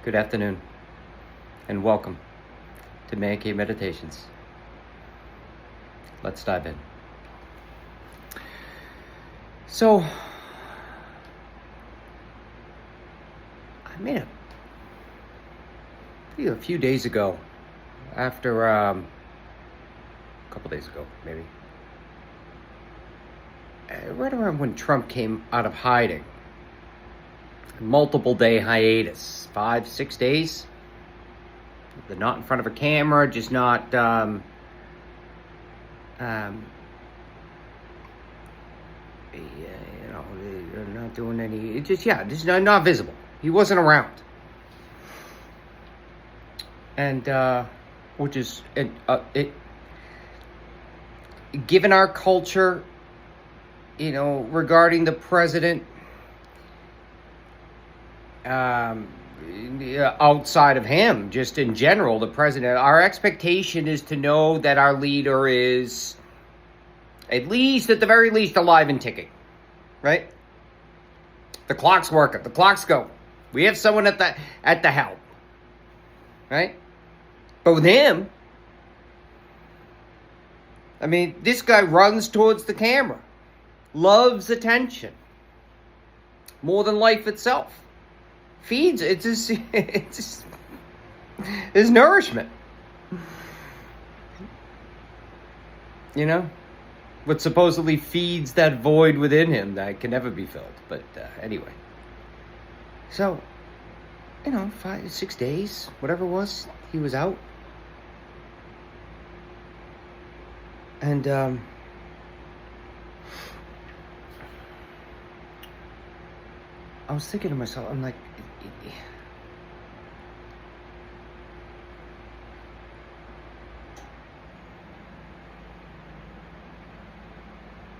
Good afternoon, and welcome to Man Cave Meditations. Let's dive in. So, I made a few days ago, after a couple days ago, maybe, right around when Trump came out of hiding. Multiple day hiatus, 5-6 days. They're not in front of a camera, just not they're not doing any. Just not visible. He wasn't around, and which is it. Given our culture, regarding the president. Outside of him, just in general, the president, our expectation is to know that our leader is at the very least, alive and ticking, right? The clock's working, the clock's going. We have someone at the helm, right? But with him, this guy runs towards the camera, loves attention more than life itself. Feeds, it's his nourishment. What supposedly feeds that void within him that can never be filled. But anyway. So, 5-6 days, whatever it was, he was out. And, I was thinking to myself, I'm like,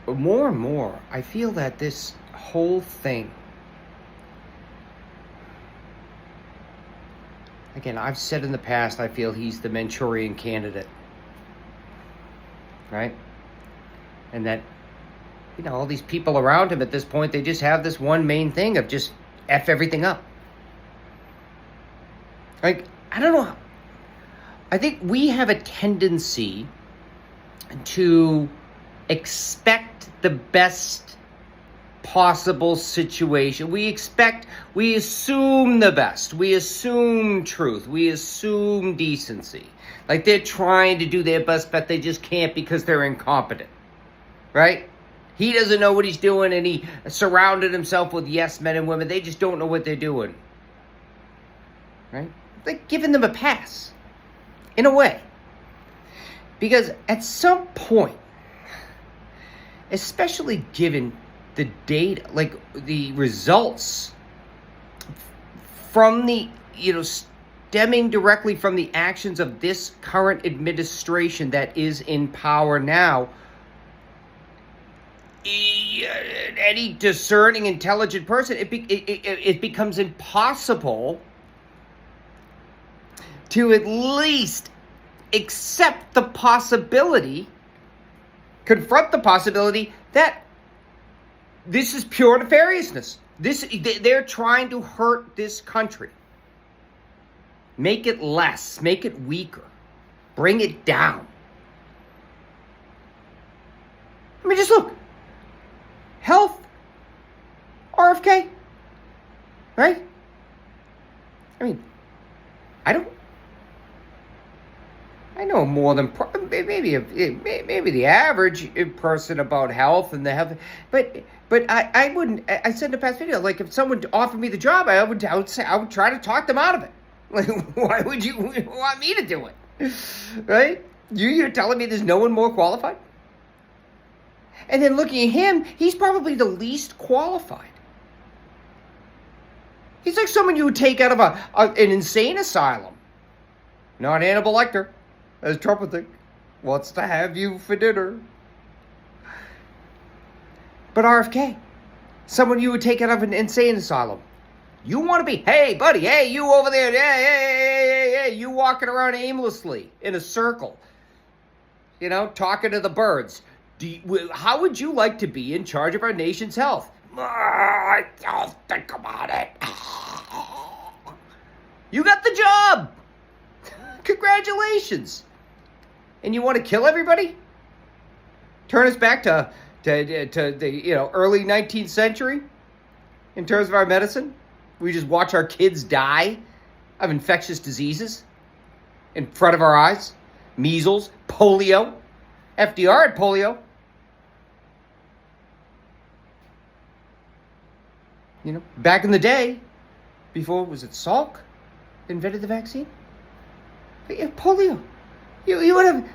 more and more, I feel that this whole thing, again, I've said in the past, I feel he's the Manchurian candidate, right? And that, all these people around him at this point, they just have this one main thing of just F everything up. Like, I don't know. I think we have a tendency to expect the best possible situation. We assume the best. We assume truth. We assume decency. Like they're trying to do their best, but they just can't because they're incompetent. Right? He doesn't know what he's doing, and he surrounded himself with yes men and women. They just don't know what they're doing. Right? Like giving them a pass. In a way. Because at some point, especially given the data, like the results from the, stemming directly from the actions of this current administration that is in power now, any discerning, intelligent person, it becomes impossible to at least accept the possibility, confront the possibility that this is pure nefariousness. They're trying to hurt this country. Make it less, make it weaker, bring it down. Just look. Health, RFK, right? I know more than maybe the average person about health and the health, but I wouldn't. I said in the past video, like if someone offered me the job, I would try to talk them out of it. Like, why would you want me to do it, right? You're telling me there's no one more qualified? And then looking at him, he's probably the least qualified. He's like someone you would take out of an insane asylum. Not Hannibal Lecter, as Trump would think. Wants to have you for dinner. But RFK, someone you would take out of an insane asylum. You want to be, hey, buddy, hey, you over there, hey, you walking around aimlessly in a circle, talking to the birds. How would you like to be in charge of our nation's health? I don't think about it. You got the job. Congratulations. And you want to kill everybody? Turn us back to the early 19th century in terms of our medicine? We just watch our kids die of infectious diseases in front of our eyes. Measles, polio. FDR had polio. Back in the day, before, was it Salk invented the vaccine? Polio. You would have,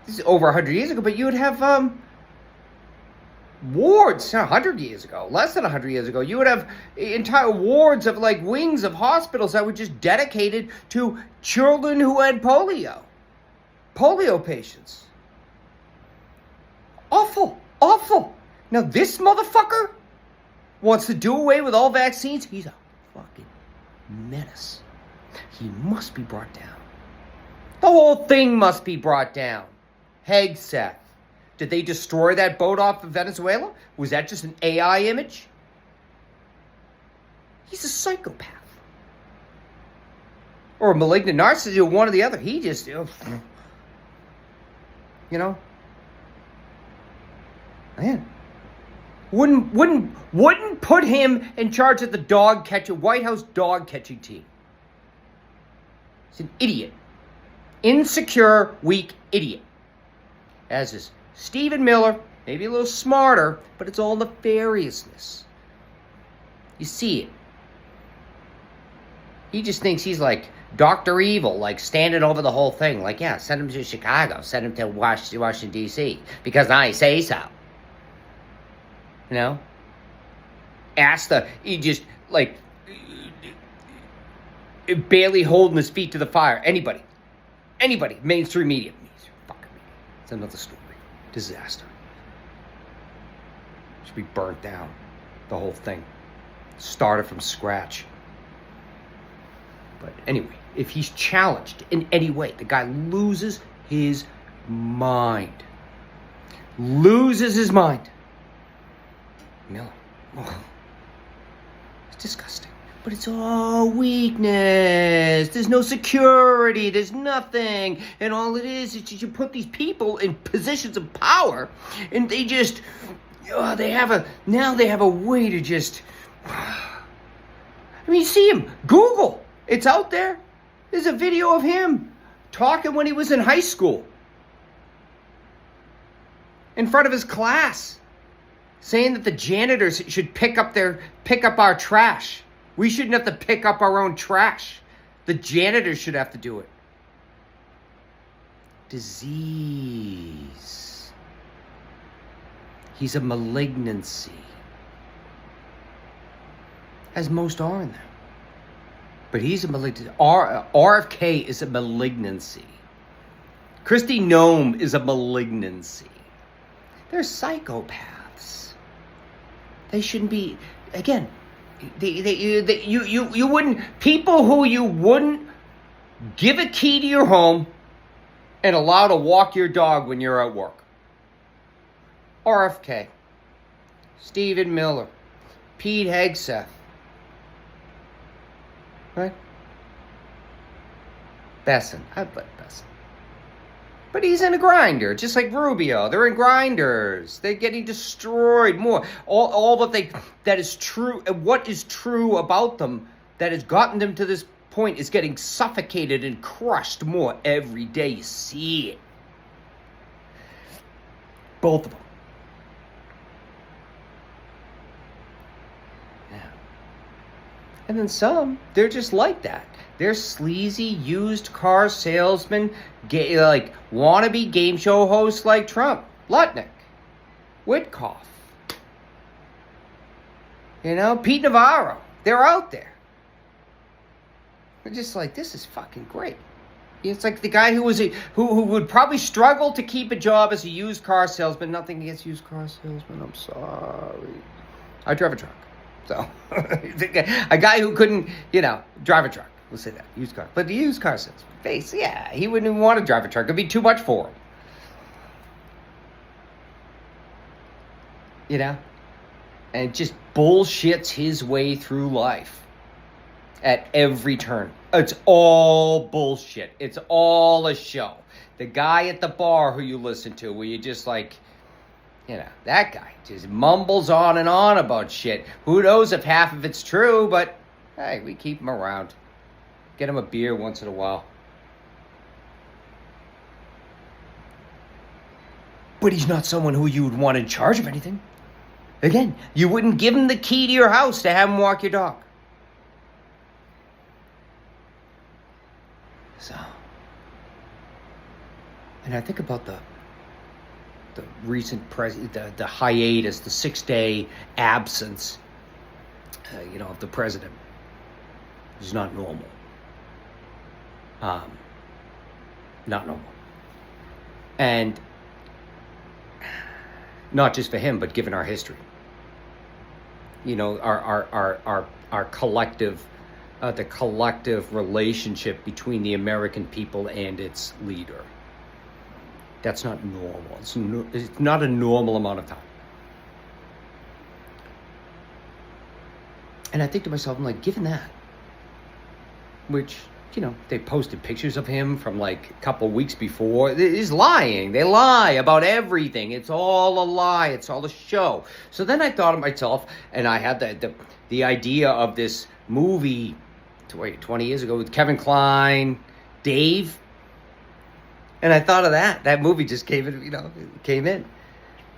this is over 100 years ago, but you would have wards, 100 years ago, less than 100 years ago. You would have entire wards of wings of hospitals that were just dedicated to children who had polio patients. Awful. Now this motherfucker wants to do away with all vaccines. He's a fucking menace. He must be brought down. The whole thing must be brought down. Hegseth. Did they destroy that boat off of Venezuela? Was that just an AI image? He's a psychopath. Or a malignant narcissist, or one or the other. He just, man. Wouldn't put him in charge of the White House dog catching team. He's an idiot. Insecure, weak idiot. As is Stephen Miller, maybe a little smarter, but it's all nefariousness. You see it. He just thinks he's like Dr. Evil, standing over the whole thing. Send him to Chicago, send him to Washington, D.C., because I say so. He just, barely holding his feet to the fire. Anybody, mainstream media. Fucking media. It's another story. Disaster. Should be burnt down. The whole thing. Started from scratch. But anyway, if he's challenged in any way, the guy loses his mind. Miller. Oh, it's disgusting. But it's all weakness. There's no security. There's nothing. And all it is you put these people in positions of power, and they just, they have a way to just, you see him. Google. It's out there. There's a video of him talking when he was in high school. In front of his class. Saying that the janitors should pick up our trash. We shouldn't have to pick up our own trash. The janitors should have to do it. Disease. He's a malignancy. As most are in there. But he's a malignancy. RFK is a malignancy. Kristi Noem is a malignancy. They're psychopaths. They shouldn't be, again, you wouldn't, people who you wouldn't give a key to your home and allow to walk your dog when you're at work. RFK, Stephen Miller, Pete Hegseth, right? Besson, I put Besson. But he's in a grinder, just like Rubio. They're in grinders. They're getting destroyed more. All that is true, and what is true about them that has gotten them to this point is getting suffocated and crushed more every day. You see it. Both of them. Yeah. And then some, they're just like that. They're sleazy, used car salesmen, wannabe game show hosts like Trump, Lutnick, Witkoff, Pete Navarro. They're out there. They're just like, this is fucking great. It's like the guy who would probably struggle to keep a job as a used car salesman. Nothing against used car salesmen. I'm sorry. I drive a truck. So, a guy who couldn't, drive a truck. We'll say that. Used car. But the used car salesman. Face, yeah, he wouldn't even want to drive a truck. It'd be too much for him. and just bullshits his way through life at every turn. It's all bullshit. It's all a show. The guy at the bar who you listen to, where you just like, that guy just mumbles on and on about shit. Who knows if half of it's true, but hey, we keep him around. Get him a beer once in a while. But he's not someone who you would want in charge of anything. Again, you wouldn't give him the key to your house to have him walk your dog. So, and I think about the recent the hiatus, the 6-day absence, of the president. It's not normal. Not normal. And not just for him, but given our history. Our collective, the collective relationship between the American people and its leader. That's not normal. It's not a normal amount of time. And I think to myself, I'm like, given that, which, they posted pictures of him from like a couple of weeks before. He's lying. They lie about everything. It's all a lie. It's all a show. So then I thought of myself, and I had the idea of this movie 20 years ago with Kevin Kline, Dave. And I thought of that. That movie just came in.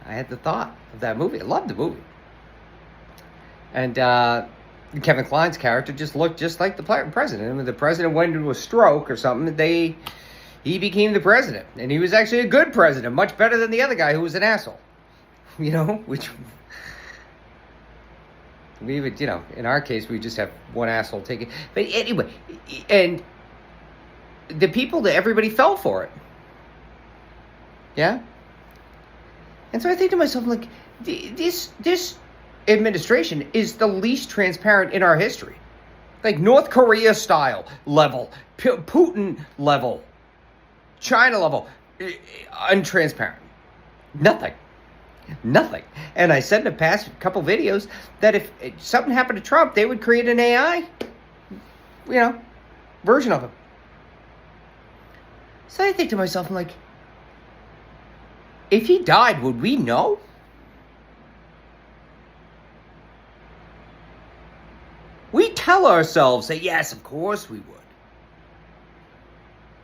I had the thought of that movie. I loved the movie. And Kevin Kline's character just looked just like the president. And when the president went into a stroke or something, he became the president. And he was actually a good president, much better than the other guy who was an asshole. Which we would, in our case, we just have one asshole taking. But anyway, and the people, everybody fell for it. Yeah? And so I think to myself, like, this administration is the least transparent in our history. Like North Korea style level, Putin level, China level, untransparent. Nothing. And I said in the past couple videos that if something happened to Trump, they would create an AI, version of him. So I think to myself, I'm like, if he died, would we know? We tell ourselves that, yes, of course we would.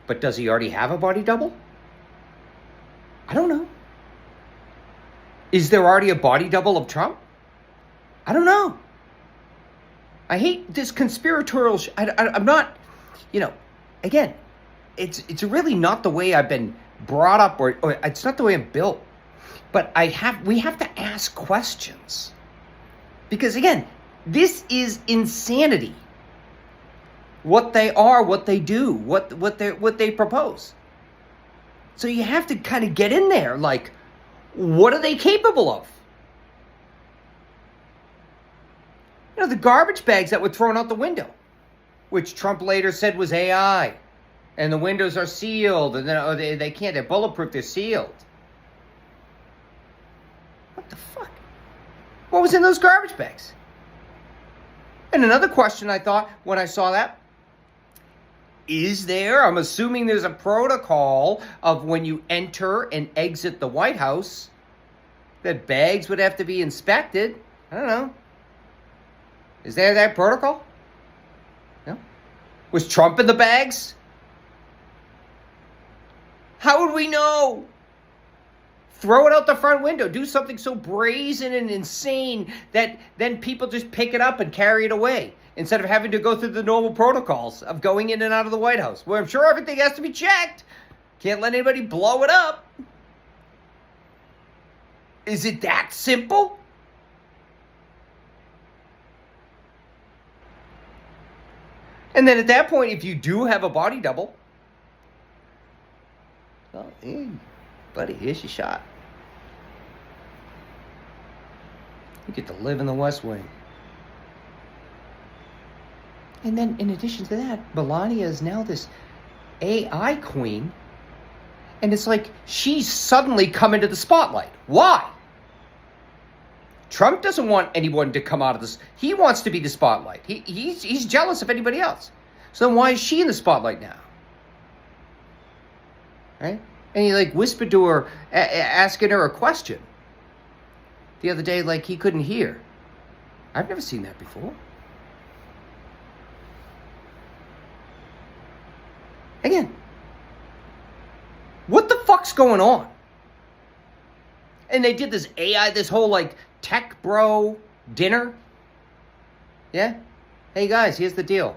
But does he already have a body double? I don't know. Is there already a body double of Trump? I don't know. I hate this conspiratorial I'm not, again, it's really not the way I've been brought up, or it's not the way I'm built. But we have to ask questions. Because again, this is insanity. What they are, what they do, what they propose. So you have to kind of get in there, like, what are they capable of? The garbage bags that were thrown out the window, which Trump later said was AI, and the windows are sealed, and then they can't, they're bulletproof, they're sealed. What the fuck? What was in those garbage bags? And another question I thought when I saw that, I'm assuming there's a protocol of when you enter and exit the White House, that bags would have to be inspected. I don't know. Is there that protocol? No. Was Trump in the bags? How would we know? Throw it out the front window. Do something so brazen and insane that then people just pick it up and carry it away, instead of having to go through the normal protocols of going in and out of the White House, where I'm sure everything has to be checked. Can't let anybody blow it up. Is it that simple? And then at that point, if you do have a body double, well, hey, buddy, here's your shot. You get to live in the West Wing. And then in addition to that, Melania is now this AI queen. And it's like she's suddenly come into the spotlight. Why? Trump doesn't want anyone to come out of this. He wants to be the spotlight. He's jealous of anybody else. So then why is she in the spotlight now? Right? And he like whispered to her, asking her a question the other day, like he couldn't hear. I've never seen that before. Again, what the fuck's going on? And they did this AI, this whole like tech bro dinner. Yeah? Hey guys, here's the deal.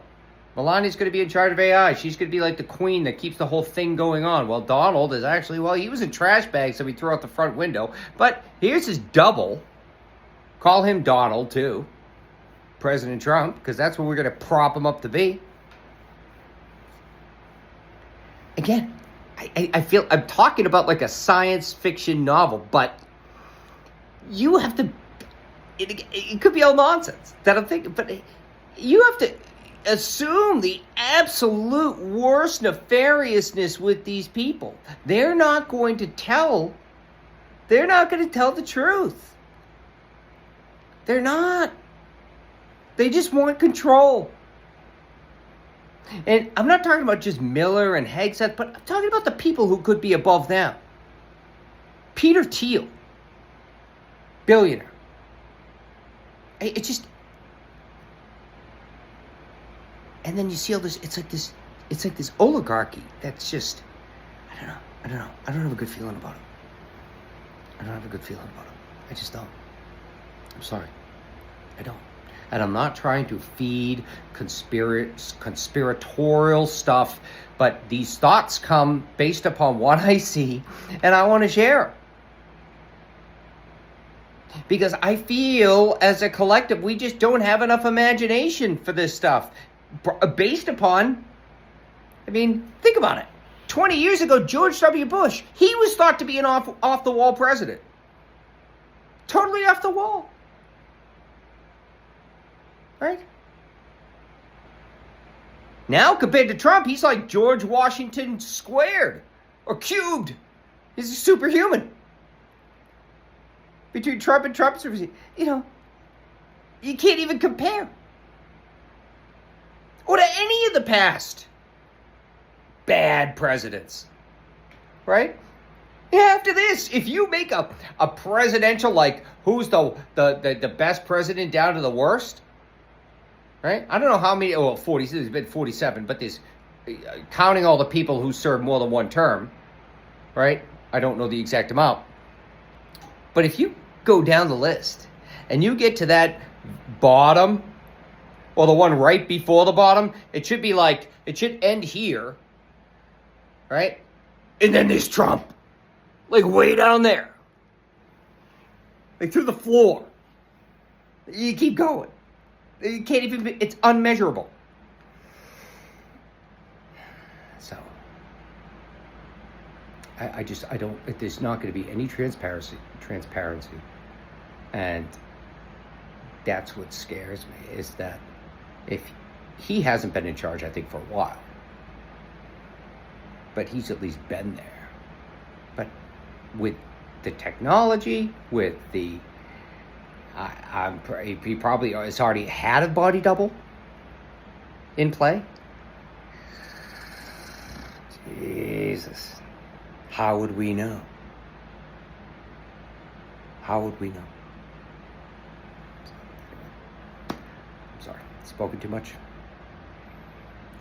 Melania's going to be in charge of AI. She's going to be like the queen that keeps the whole thing going on. Well, Donald is actually, well, he was in trash bags, so we threw out the front window. But here's his double. Call him Donald, too. President Trump, because that's what we're going to prop him up to be. Again, I feel I'm talking about like a science fiction novel, but you have to, it could be all nonsense that I'm thinking, but you have to assume the absolute worst nefariousness with these people. They're not going to tell the truth. They're not. They just want control. And I'm not talking about just Miller and Hegseth, but I'm talking about the people who could be above them. Peter Thiel, billionaire. It just, and then you see all this. It's like this oligarchy that's just, I don't know. I don't have a good feeling about it. I just don't. I'm sorry. I don't. And I'm not trying to feed conspiratorial stuff, but these thoughts come based upon what I see, and I want to share them. Because I feel, as a collective, we just don't have enough imagination for this stuff. Based upon, I mean, think about it. 20 years ago, George W. Bush, he was thought to be an off-the-wall president. Totally off the wall. Right? Now, compared to Trump, he's like George Washington squared or cubed. He's a superhuman. Between Trump and Trump's, you know, you can't even compare. Or to any of the past bad presidents. Right? Yeah, after this, if you make a presidential, like, who's the best president down to the worst, right? I don't know how many, 40, there's been 47, but there's, counting all the people who served more than one term, right? I don't know the exact amount. But if you go down the list and you get to that bottom, or the one right before the bottom, it should be like, it should end here, right? And then there's Trump, like way down there, like through the floor. You keep going. You can't even, it's unmeasurable. So, I don't, there's not going to be any transparency. And that's what scares me, is that if he hasn't been in charge, I think, for a while, but he's at least been there. But with the technology, with the, he probably has already had a body double in play. Jesus. How would we know? How would we know? I'm sorry. Spoken too much.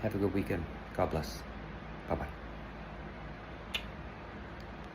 Have a good weekend. God bless. Bye-bye.